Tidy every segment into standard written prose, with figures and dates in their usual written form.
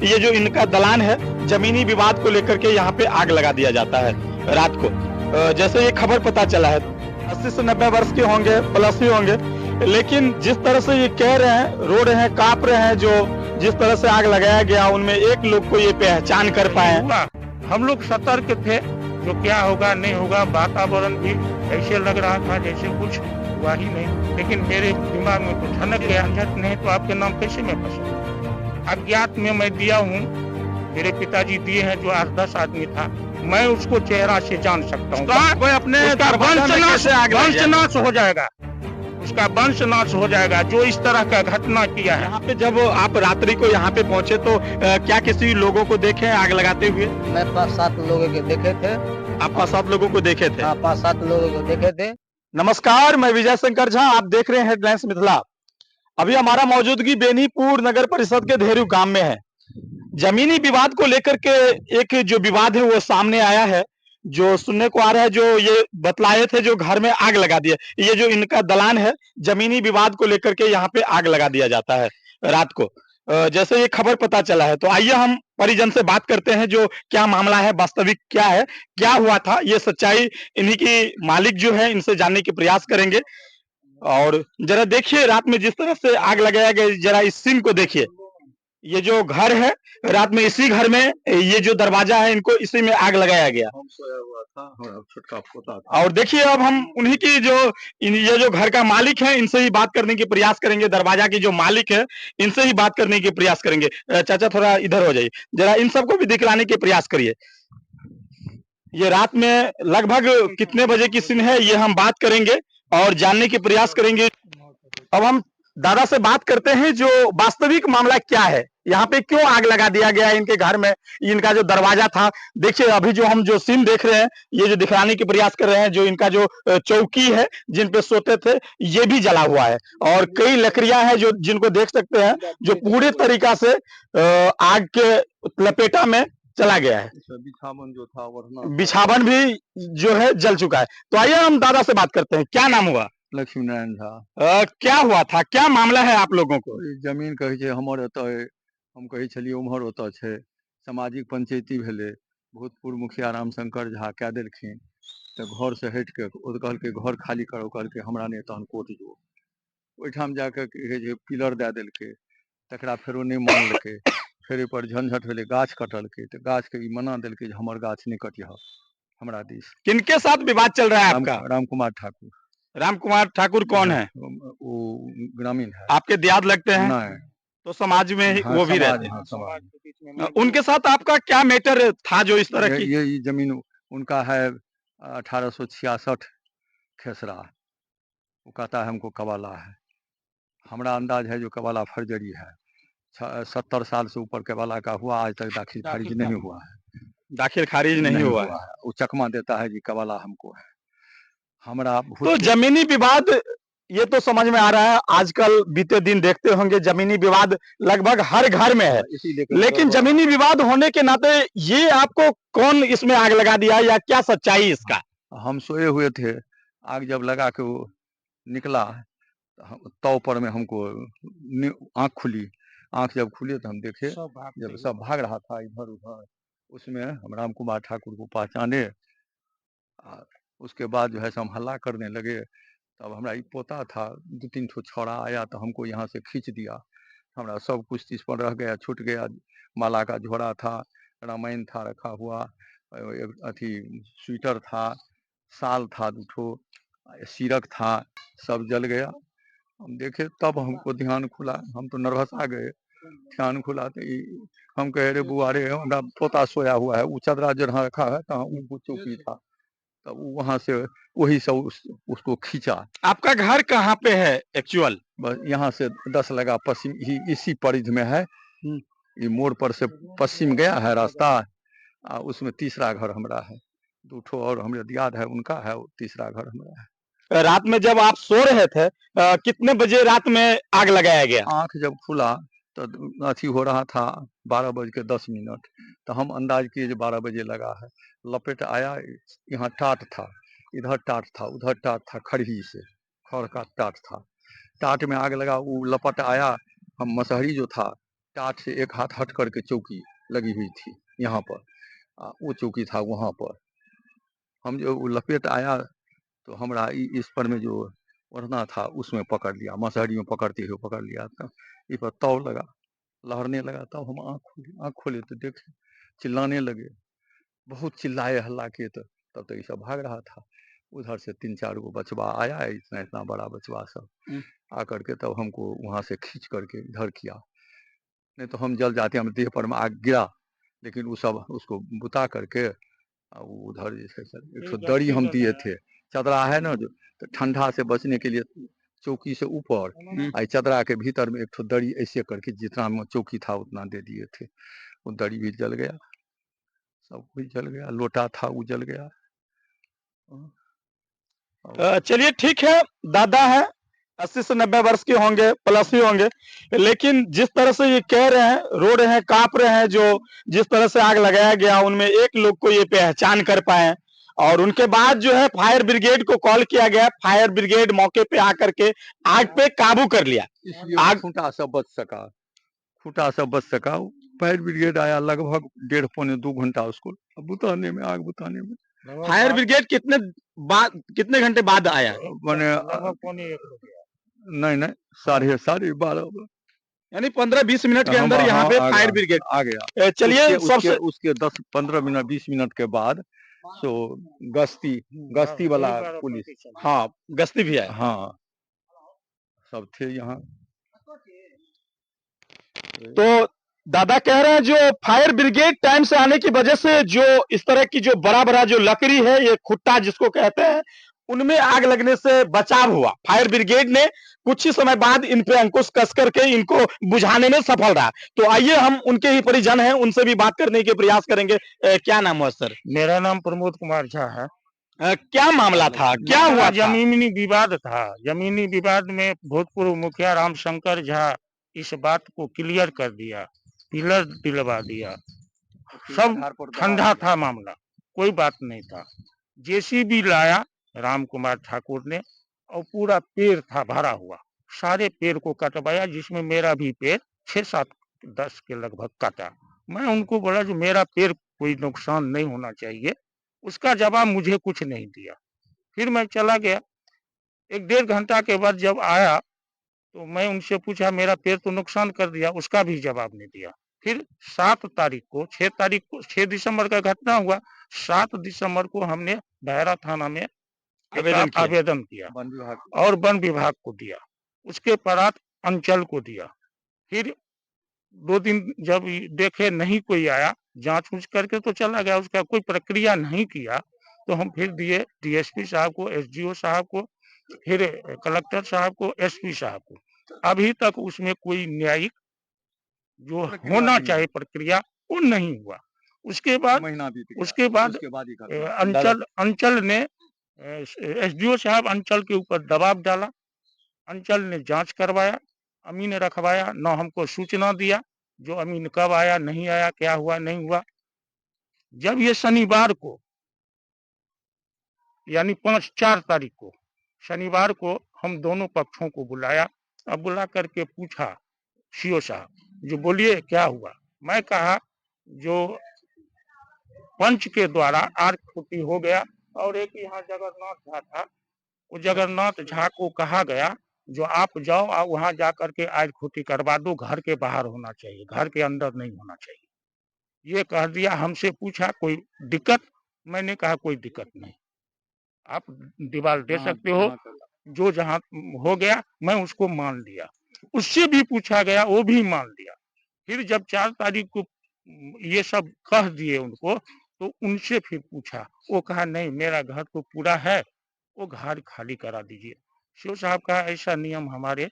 ये जो इनका दलान है, जमीनी विवाद को लेकर के यहाँ पे आग लगा दिया जाता है रात को। जैसे ये खबर पता चला है, 80 से 90 वर्ष के होंगे, प्लस ही होंगे, लेकिन जिस तरह से ये कह रहे हैं, रो रहे हैं, कांप रहे हैं, जो जिस तरह से आग लगाया गया उनमें एक लोग को ये पहचान कर पाए। हम लोग सतर्क थे, जो क्या होगा नहीं होगा, वातावरण भी ऐसे लग रहा था जैसे कुछ हुआ ही नहीं, लेकिन मेरे दिमाग में कुछ झनक गया, झट नहीं तो आपके नाम कैसे मैं फंसा। अज्ञात में मैं दिया हूँ, मेरे पिताजी दिए हैं, जो 8-10 आदमी था, मैं उसको चेहरा से जान सकता हूँ। वंशनाश हो जाएगा, उसका वंशनाश हो जाएगा जो इस तरह का घटना किया है। यहाँ पे जब आप रात्रि को यहाँ पे पहुँचे तो क्या किसी लोगों को देखे आग लगाते हुए? मैं 5-7 लोगों को देखे थे। आप 5-7 लोगों को देखे थे? हाँ, 5-7 लोगों को देखे थे। नमस्कार, मैं विजय शंकर झा, आप देख रहे हैं हेडलाइंस मिथिला। अभी हमारा मौजूदगी बेनीपुर नगर परिषद के धेरू गांव में है। जमीनी विवाद को लेकर के एक जो विवाद है वो सामने आया है, जो सुनने को आ रहा है, जो ये बतलाए थे, जो घर में आग लगा दिया। ये जो इनका दलान है, जमीनी विवाद को लेकर के यहाँ पे आग लगा दिया जाता है रात को। जैसे ये खबर पता चला है, तो आइए हम परिजन से बात करते हैं, जो क्या मामला है, वास्तविक क्या है, क्या हुआ था, ये सच्चाई इन्हीं की मालिक जो है, इनसे जानने के प्रयास करेंगे। और जरा देखिए रात में जिस तरह से आग लगाया गया, जरा इस सीन को देखिए। ये जो घर है, रात में इसी घर में ये जो दरवाजा है, इनको इसी में आग लगाया गया। हम सोया हुआ था, हमारा छोटका पोता था। और देखिए अब हम उन्हीं की जो ये जो घर का मालिक है, इनसे ही बात करने की प्रयास करेंगे। दरवाजा की जो मालिक है, इनसे ही बात करने की प्रयास करेंगे। चाचा थोड़ा इधर हो जाइए, जरा इन सबको भी दिखलाने के प्रयास करिए। ये रात में लगभग कितने बजे की सीन है, ये हम बात करेंगे और जानने की प्रयास करेंगे। अब हम दादा से बात करते हैं, जो वास्तविक मामला क्या है, यहाँ पे क्यों आग लगा दिया गया इनके घर में। इनका जो दरवाजा था, देखिए अभी जो हम जो सीन देख रहे हैं, ये जो दिखाने की प्रयास कर रहे हैं, जो इनका जो चौकी है जिन पे सोते थे, ये भी जला हुआ है। और कई लकड़ियां हैं जो जिनको देख सकते हैं, जो पूरे तरीका से आग के लपेटा में चला गया है। बिछावन जो था, वरना बिछावन भी जो है जल चुका है। तो आइए हम दादा से बात करते हैं। क्या नाम हुआ? लक्ष्मी नारायण झा। क्या हुआ था, क्या मामला है आप लोगों को? जमीन कहे छै हमर एतय, हम कहे छलियै उम्हर ओतय छै। सामाजिक पंचायती भेलै, भूतपूर्व मुखिया रामशंकर झा कए देलखिन, तऽ घर से हटि के ओ कहलकै घर खाली करो, कहलकै हमरा नहि तहन कोर्ट जो। ओहिठाम जाके कहै छै पिलर दए देलकै, तकरा फेरो नहि मानलकै, फेर एहिपर झंझट भेलै, गाछ कटलकै, तऽ गाछके ई मना देलकै जे हमर गाछ नहि कटिह हमरा दिस। किनके साथ विवाद चल रहा है आपका? राम कुमार ठाकुर। राम कुमार ठाकुर कौन है? वो ग्रामीण है। आपके दियाद लगते हैं? नहीं, तो समाज में ही हाँ, वो भी समाज, रहते हाँ, समाज। हैं। उनके साथ आपका क्या मैटर था जो इस तरह की? ये जमीन उनका है 1866 खेसरा। वो कहता है हमको कबाला है, हमारा अंदाज है जो कबाला फर्जरी है। 70 साल से ऊपर कबाला का हुआ, आज तक दाखिल खारिज नहीं हुआ है। दाखिल खारिज नहीं हुआ है। वो चकमा देता है जी कबाला हमको है। हमारा तो जमीनी विवाद, ये तो समझ में आ रहा है, आजकल बीते दिन देखते होंगे जमीनी विवाद लगभग हर घर में है। लेकिन जमीनी विवाद होने के नाते ये आपको कौन इसमें आग लगा दिया, या क्या सच्चाई इसका? हम सोए हुए थे, आग जब लगा के वो निकला, तौ पर में हमको आंख खुली। आंख जब खुली तो हम देखे जब सब भाग रहा था इधर उधर, उसमें हम राम कुमार ठाकुर को पहचाने। उसके बाद जो है सब हल्ला करने लगे। तब हमारा एक पोता था, 2-3 ठो छौड़ा आया तो हमको यहाँ से खींच दिया। हमारा सब कुछ इस पर रह गया, छूट गया। माला का झोड़ा था, रामायण था रखा हुआ, अथी स्वेटर था, साल था 2 ठो, सीरक था, सब जल गया। हम देखे तब हमको ध्यान खुला, हम तो नर्वस आ गए। ध्यान खुला तो हम कहे रे बुआ रे, हमारा पोता सोया हुआ है, वो चदरा जहाँ रखा है तहाँ वो चौकी था, तब वहां से वही सब उसको खींचा। आपका घर कहाँ पे है एक्चुअल? बस यहाँ से 10 लगा पश्चिम, इसी परिधि में है। ये मोड़ पर से पश्चिम गया है रास्ता, उसमें तीसरा घर हमारा है। 2 ठो और हमारे दियाद है, उनका है, तीसरा घर हमारा है। रात में जब आप सो रहे थे, कितने बजे रात में आग लगाया गया? आंख जब खुला तो अथी हो रहा था 12:10, तो हम अंदाज किए जो 12 बजे लगा है। लपेट आया, यहाँ टाट था, इधर टाट था, उधर टाट था, खड़ही से खड़ का टाट था। टाट में आग लगा, वो लपट आया। हम मसहरी जो था चाट से एक हाथ हट करके चौकी लगी हुई थी यहाँ पर। वो चौकी था वहाँ पर। हम जो वो लपेट आया तो हमरा इस पर में जो ओढ़ना था उसमें पकड़ लिया, मसहरी में पकड़ते हुए पकड़ लिया। तो इस पर तौ लगा, लहरने लगा। तब हम आँख खोले तो देखे चिल्लाने लगे, बहुत चिल्लाए, हल्ला किए। तो तब तक ये सब भाग रहा था। उधर से 3-4 गो बचवा आया है, इतना इतना बड़ा बचवा सब आकर के तब हमको वहाँ से खींच करके इधर किया। नहीं तो हम जल जाते, हम देह पर में आग गिरा। लेकिन वो सब उसको बुता करके वो उधर जैसे एक ठो दरी हम दिए थे, चदरा है ना जो, तो ठंडा से बचने के लिए चौकी से ऊपर आई चदरा के भीतर में एक ठो दरी ऐसे करके जितना में चौकी था उतना दे दिए थे। वो दरी भी जल गया, सब कुछ जल गया, लोटा था वो जल गया। चलिए ठीक है, दादा है 80 से 90 वर्ष के होंगे, प्लस ही होंगे, लेकिन जिस तरह से ये कह रहे हैं, रो रहे हैं, कांप रहे हैं, जो जिस तरह से आग लगाया गया उनमें एक लोग को ये पहचान कर पाए और उनके बाद जो है फायर ब्रिगेड को कॉल किया गया। फायर ब्रिगेड मौके पे आकर के आग पे काबू कर लिया। आग खूंटा सब बच सका, खूंटा सब बच सका। फायर ब्रिगेड आया लगभग 1.5-2 घंटा उसको बुताने में, आग बुताने में। फायर ब्रिगेड कितने घंटे बाद आया? मैंने नहीं 12:30 यानी 15-20 मिनट के अंदर हाँ, यहाँ पे आ फायर गया, ब्रिगेड आ गया। चलिए सबसे उसके 10-15 मिनट 20 मिनट के बाद सो गश्ती वाला पुलिस, हाँ गश्ती भी है। हाँ सब थे यहाँ। तो दादा कह रहे हैं जो फायर ब्रिगेड टाइम से आने की वजह से जो इस तरह की जो बड़ा जो लकड़ी है, ये खुट्टा जिसको कहते हैं, उनमें आग लगने से बचाव हुआ। फायर ब्रिगेड ने कुछ ही समय बाद इन पे अंकुश कस करके इनको बुझाने में सफल रहा। तो आइए हम उनके ही परिजन हैं, उनसे भी बात करने के प्रयास करेंगे। क्या नाम है सर? मेरा नाम प्रमोद कुमार झा है। क्या मामला था, क्या हुआ था? जमीनी विवाद था। जमीनी विवाद में भूतपूर्व मुखिया रामशंकर झा इस बात को क्लियर कर दिया, पिलर दिलवा दिया। सब ठंडा था मामला, कोई बात नहीं था। जेसीबी लाया राम कुमार ठाकुर ने और पूरा पेड़ था भरा हुआ, सारे पेड़ को कटवाया, जिसमें मेरा भी पेड़ 6-7-10 के लगभग काटा। मैं उनको बोला जो मेरा पेड़ कोई नुकसान नहीं होना चाहिए, उसका जवाब मुझे कुछ नहीं दिया। फिर मैं चला गया। 1-1.5 घंटा के बाद जब आया तो मैं उनसे पूछा मेरा पेड़ तो नुकसान कर दिया, उसका भी जवाब नहीं दिया। फिर 7 तारीख को 6 दिसंबर का घटना हुआ। 7 दिसंबर को हमने बहरा थाना में आवेदन किया और वन विभाग को दिया, उसके परात अंचल को दिया। फिर 2 दिन जब देखे नहीं कोई आया, जांच उच करके तो चला गया, उसका कोई प्रक्रिया नहीं किया, तो हम फिर दिए डीएसपी साहब को, एसडीओ साहब को, फिर कलेक्टर साहब को, एसपी साहब को। अभी तक उसमें कोई न्यायिक जो होना चाहिए प्रक्रिया वो नहीं हुआ। उसके बाद अंचल ने एसडीओ साहब अंचल के ऊपर दबाव डाला। अंचल ने जांच करवाया, अमीन रखवाया, न हमको सूचना दिया जो अमीन कब आया, नहीं आया, क्या हुआ, नहीं हुआ। जब ये शनिवार को यानी 4 तारीख को शनिवार को हम दोनों पक्षों को बुलाया। अब बुला करके पूछा सीओ साहब जो बोलिए क्या हुआ। मैं कहा जो पंच के द्वारा आर्क फुटी हो गया और एक यहाँ जगन्नाथ झा था, वो जगन्नाथ झा को कहा गया जो आप जाओ और वहां जाकर के आर्क फुटी करवा दो, घर के बाहर होना चाहिए, घर के अंदर नहीं होना चाहिए, ये कह दिया। हमसे पूछा कोई दिक्कत, मैंने कहा कोई दिक्कत नहीं, आप दीवार दे सकते हो, जो जहां हो गया मैं उसको मान लिया। उससे भी पूछा गया, वो भी मान लिया। फिर जब 4 तारीख को ये सब कह दिए उनको, तो उनसे फिर पूछा, वो कहा नहीं मेरा घर तो पूरा है, वो घर खाली करा दीजिए। सीओ साहब का ऐसा नियम हमारे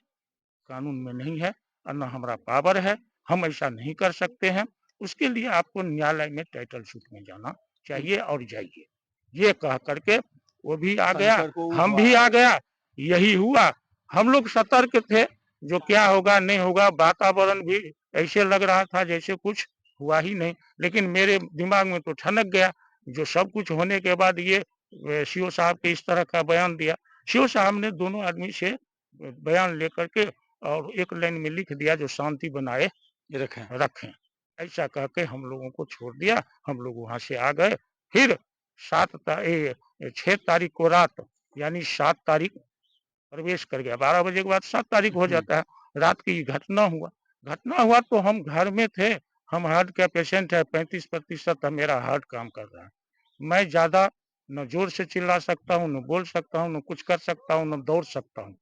कानून में नहीं है और न हमारा पावर है, हम ऐसा नहीं कर सकते हैं, उसके लिए आपको न्यायालय में टाइटल सूट में जाना चाहिए और जाइए। ये कह करके वो भी आ गया, हम भी आ गया, यही हुआ। हम लोग सतर्क थे, जो क्या होगा नहीं होगा, वातावरण भी ऐसे लग रहा था जैसे कुछ हुआ ही नहीं, लेकिन मेरे दिमाग में तो ठनक गया जो सब कुछ होने के बाद ये सीओ साहब के इस तरह का बयान दिया। सीओ साहब ने दोनों आदमी से बयान लेकर के और एक लाइन में लिख दिया जो शांति बनाए ये रखें। रखें। ऐसा कह के हम लोगों को छोड़ दिया, हम लोग वहाँ से आ गए। फिर 6 तारीख को रात, यानी 7 तारीख प्रवेश कर गया। 12 बजे के बाद 7 तारीख हो जाता है। रात की घटना हुआ तो हम घर में थे। हम हार्ट का पेशेंट है, 35% मेरा हार्ट काम कर रहा है। मैं ज़्यादा न जोर से चिल्ला सकता हूँ, न बोल सकता हूँ, न कुछ कर सकता हूँ, न दौड़ सकता हूँ।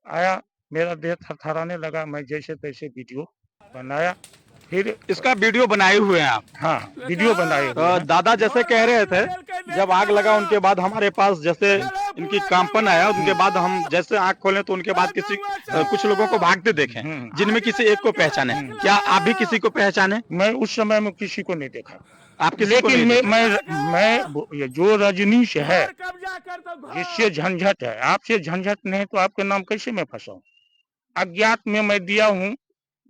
आया, मेरा देह थरथराने लगा, मैं जैसे-तैसे वीडियो बनाया। फिर इसका वीडियो बनाए हुए हैं आप? हाँ, वीडियो बनाए हुए हैं। दादा जैसे कह रहे थे, जब आग लगा उनके बाद हमारे पास जैसे इनकी कांपन आया, उनके बाद हम जैसे आँख खोले तो उनके बाद कुछ लोगों को भागते देखे, जिनमें किसी एक को पहचाने। क्या आप भी किसी को पहचाने? मैं उस समय में किसी को नहीं देखा। आप किसी को लेकिन नहीं मैं ये जो रजनीश है, जिससे झंझट है, आपसे झंझट नहीं तो आपके नाम कैसे मैं फंसाऊं? अज्ञात में मैं दिया हूँ,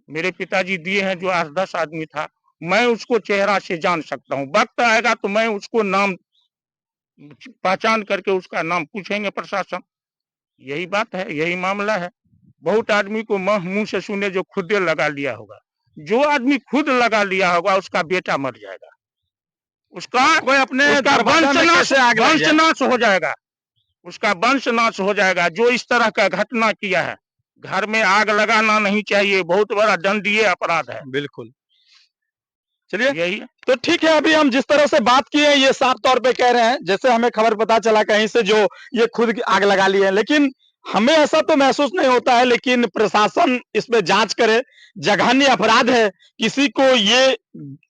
मेरे पिताजी दिए हैं, जो 8-10 आदमी था। मैं उसको चेहरा से जान सकता हूँ। वक्त आएगा तो मैं उसको नाम पहचान करके उसका नाम पूछेंगे प्रशासन। यही बात है, यही मामला है। बहुत आदमी को मुंह से सुने जो खुद लगा लिया होगा। जो आदमी खुद लगा लिया होगा उसका बेटा मर जाएगा, उसका कोई अपने उसका दरवाजा में कैसे आग लग जाए? वंशनाश हो जाएगा, उसका वंशनाश हो जाएगा। जो इस तरह का घटना किया है, घर में आग लगाना नहीं चाहिए, बहुत बड़ा दंडनीय अपराध है। बिल्कुल। चलिए, यही है। तो ठीक है, अभी हम जिस तरह से बात किए हैं, ये साफ तौर पे कह रहे हैं, जैसे हमें खबर पता चला कहीं से, जो ये खुद की आग लगा ली है। लेकिन हमें ऐसा तो महसूस नहीं होता है, लेकिन प्रशासन इस पे जांच करे। जघन्य अपराध है। किसी को ये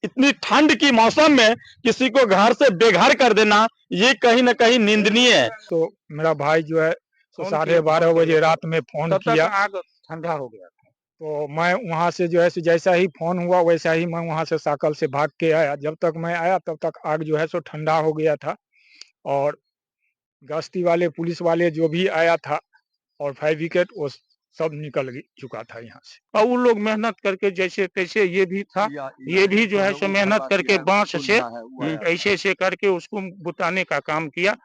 इतनी ठंड की मौसम में किसी को घर से बेघर कर देना, ये कहीं ना कहीं निंदनीय है। तो मेरा भाई जो है तो फोन 12:30 बजे रात में फोन तब तक किया। आग ठंडा हो गया। तो मैं वहां से जो है सो जैसा ही फोन हुआ वैसा ही मैं वहां से साकल से भाग के आया। जब तक मैं आया तब तक आग जो है सो ठंडा हो गया था, और गश्ती वाले पुलिस वाले जो भी आया था और फायर ब्रिगेड वो सब चुका था यहाँ से। और वो लोग मेहनत करके जैसे तैसे, ये भी था, ये भी जो है सो मेहनत करके बांस से ऐसे ऐसे करके उसको बुताने का काम किया।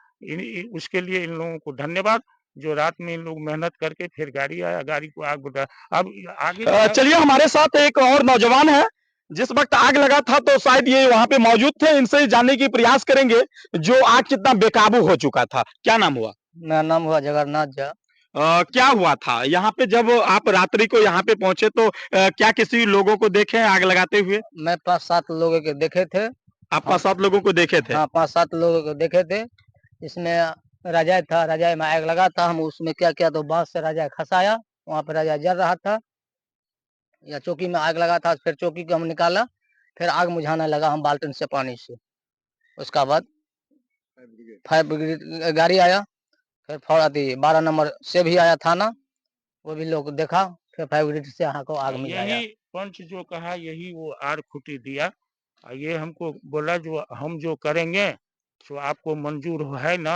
उसके लिए इन लोगों को धन्यवाद, जो रात में इन लोग मेहनत करके फिर गाड़ी आया, गाड़ी को आग बुता। अब आगे चलिए, हमारे साथ एक और नौजवान है, जिस वक्त आग लगा था तो शायद ये वहां पे मौजूद थे। इनसे जानने की प्रयास करेंगे जो आग कितना बेकाबू हो चुका था। क्या नाम हुआ? मेरा नाम हुआ जगन्नाथ झा। क्या हुआ था यहाँ पे जब आप रात्रि को यहाँ पे पहुंचे तो क्या किसी लोगों को देखे आग लगाते हुए? मैं 5-7 लोगों के देखे थे। आप 5-7 लोगों को देखे थे? हाँ, 5-7 लोगों को देखे थे। इसमें रजाई था, रजाई में आग लगा था। हम उसमें क्या किया, तो बांस से रजाई खसाया, वहाँ पे रजाई जल रहा था, या चौकी में आग लगा था। फिर चौकी को हम निकाला, फिर आग बुझाने लगा हम बाल्टी से पानी से। उसका बाद फायर ब्रिगेड गाड़ी आया, फिर 12 नंबर से भी आया थाना, वो भी लोग देखा, फिर फायर ब्रिगेड से यहाँ को आग में आया। यही पंच जो कहा, यही वो आर खुटी दिया। ये हमको बोला जो हम जो करेंगे तो आपको मंजूर है ना?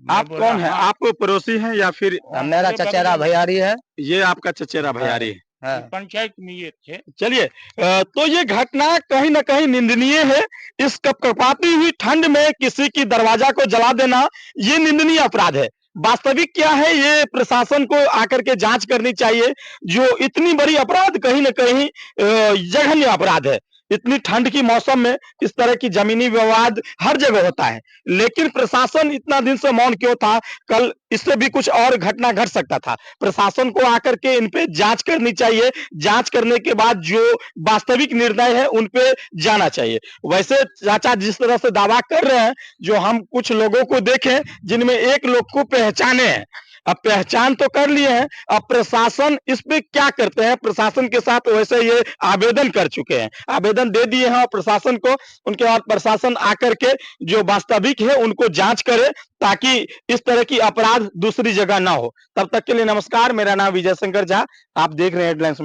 आप कौन है? आप पड़ोसी हैं या फिर? मेरा चचेरा भैयारी है। ये आपका चचेरा भैयारी है? हाँ। पंचायत में ये थे। चलिए, तो ये घटना कहीं ना कहीं निंदनीय है। इस कपकपाती हुई ठंड में किसी की दरवाजा को जला देना, ये निंदनीय अपराध है। वास्तविक क्या है, ये प्रशासन को आकर के जांच करनी चाहिए। जो इतनी बड़ी अपराध, कहीं ना कहीं जघन्य अपराध है। इतनी ठंड की मौसम में इस तरह की जमीनी विवाद हर जगह होता है, लेकिन प्रशासन इतना दिन से मौन क्यों था? कल इससे भी कुछ और घटना घट सकता था। प्रशासन को आकर के इन पे जांच करनी चाहिए। जांच करने के बाद जो वास्तविक निर्णय है उन पे जाना चाहिए। वैसे चाचा जिस तरह से दावा कर रहे हैं, जो हम कुछ लोगों को देखें जिनमें एक लोग को पहचाने हैं, अब पहचान तो कर लिए हैं, अब प्रशासन इस पे क्या करते हैं? प्रशासन के साथ वैसे ये आवेदन कर चुके हैं, आवेदन दे दिए हैं प्रशासन को। उनके बाद प्रशासन आकर के जो वास्तविक है उनको जांच करे, ताकि इस तरह की अपराध दूसरी जगह ना हो। तब तक के लिए नमस्कार, मेरा नाम विजय शंकर झा, आप देख रहे हैं हेडलाइंस।